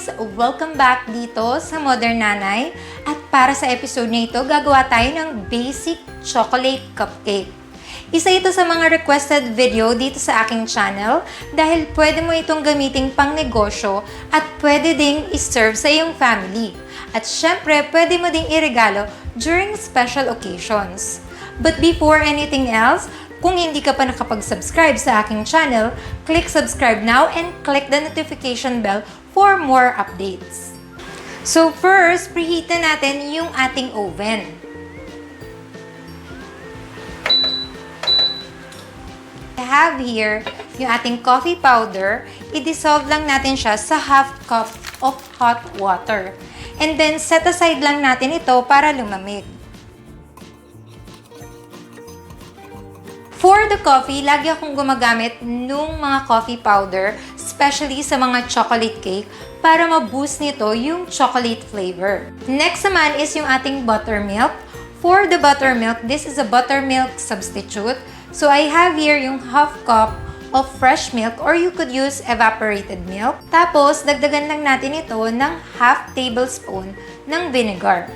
guys! Welcome back dito sa Modern Nanay. At para sa episode na ito, gagawa tayo ng basic chocolate cupcake. Isa ito sa mga requested video dito sa aking channel dahil pwede mo itong gamitin pang negosyo at pwede ding iserve sa iyong family. At syempre, pwede mo ding iregalo during special occasions. But before anything else, kung hindi ka pa nakapag-subscribe sa aking channel, click subscribe now and click the notification bell for more updates. So first, preheat na natin yung ating oven. I have here yung ating coffee powder. I-dissolve lang natin siya sa half cup of hot water. And then, set aside lang natin ito para lumamig. For the coffee, lagi akong gumagamit nung mga coffee powder, especially sa mga chocolate cake, para ma-boost nito yung chocolate flavor. Next naman is yung ating buttermilk. For the buttermilk, this is a buttermilk substitute. So I have here yung half cup of fresh milk or you could use evaporated milk. Tapos, dagdagan lang natin ito ng half tablespoon ng vinegar.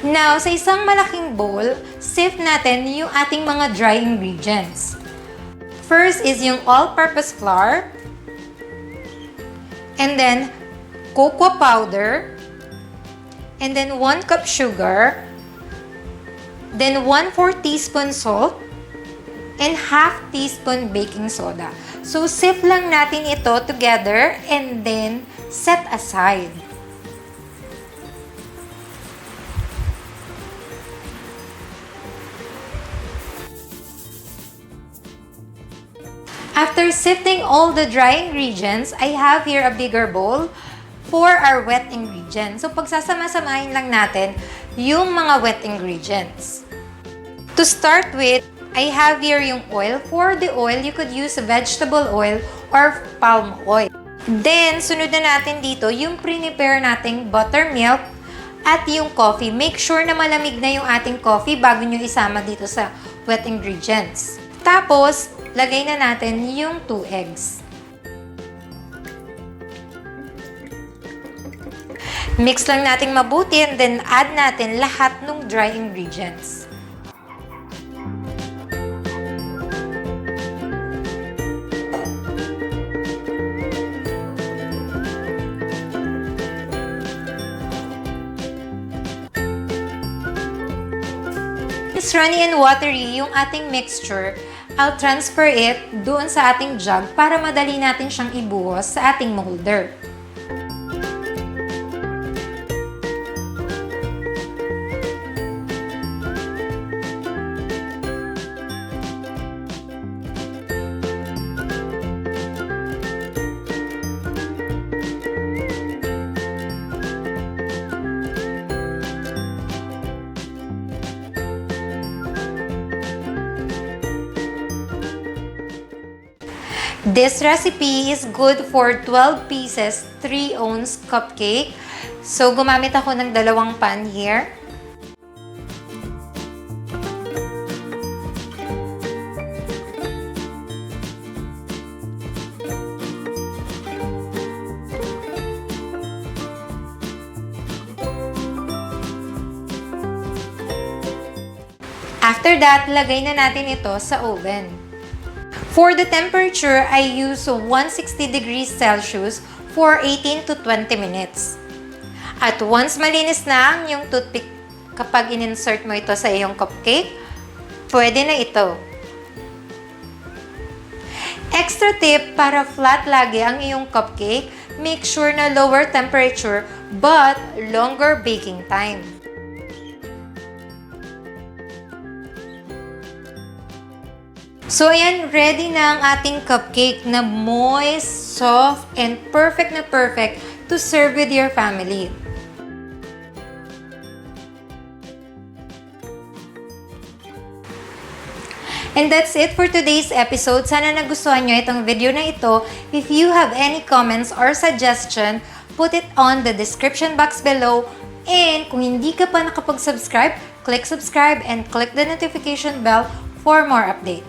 Now, sa isang malaking bowl, sift natin yung ating mga dry ingredients. First is yung all-purpose flour. And then, cocoa powder. And then, 1 cup sugar. Then, 1/4 teaspoon salt. And half teaspoon baking soda. So, sift lang natin ito together and then set aside. After sifting all the dry ingredients, I have here a bigger bowl for our wet ingredients. So, pagsasama-samahin lang natin yung mga wet ingredients. To start with, I have here yung oil. For the oil, you could use vegetable oil or palm oil. Then, sunod na natin dito yung prepare nating buttermilk at yung coffee. Make sure na malamig na yung ating coffee bago nyo isama dito sa wet ingredients. Tapos, lagay na natin yung 2 eggs. Mix lang natin mabuti and then add natin lahat ng dry ingredients. It's runny and watery yung ating mixture. I'll transfer it doon sa ating jug para madali natin siyang ibuhos sa ating molder. This recipe is good for 12 pieces, 3-ounce cupcake. So, gumamit ako ng 2 pan here. After that, lagay na natin ito sa oven. For the temperature, I use 160 degrees Celsius for 18 to 20 minutes. At once malinis na yung toothpick kapag in-insert mo ito sa iyong cupcake, pwede na ito. Extra tip para flat lagi ang iyong cupcake, make sure na lower temperature but longer baking time. So, ayan, ready na ang ating cupcake na moist, soft, and perfect na perfect to serve with your family. And that's it for today's episode. Sana nagustuhan nyo itong video na ito. If you have any comments or suggestion, put it on the description box below. And kung hindi ka pa nakapag-subscribe, click subscribe and click the notification bell for more updates.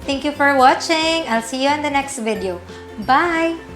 Thank you for watching. I'll see you on the next video. Bye!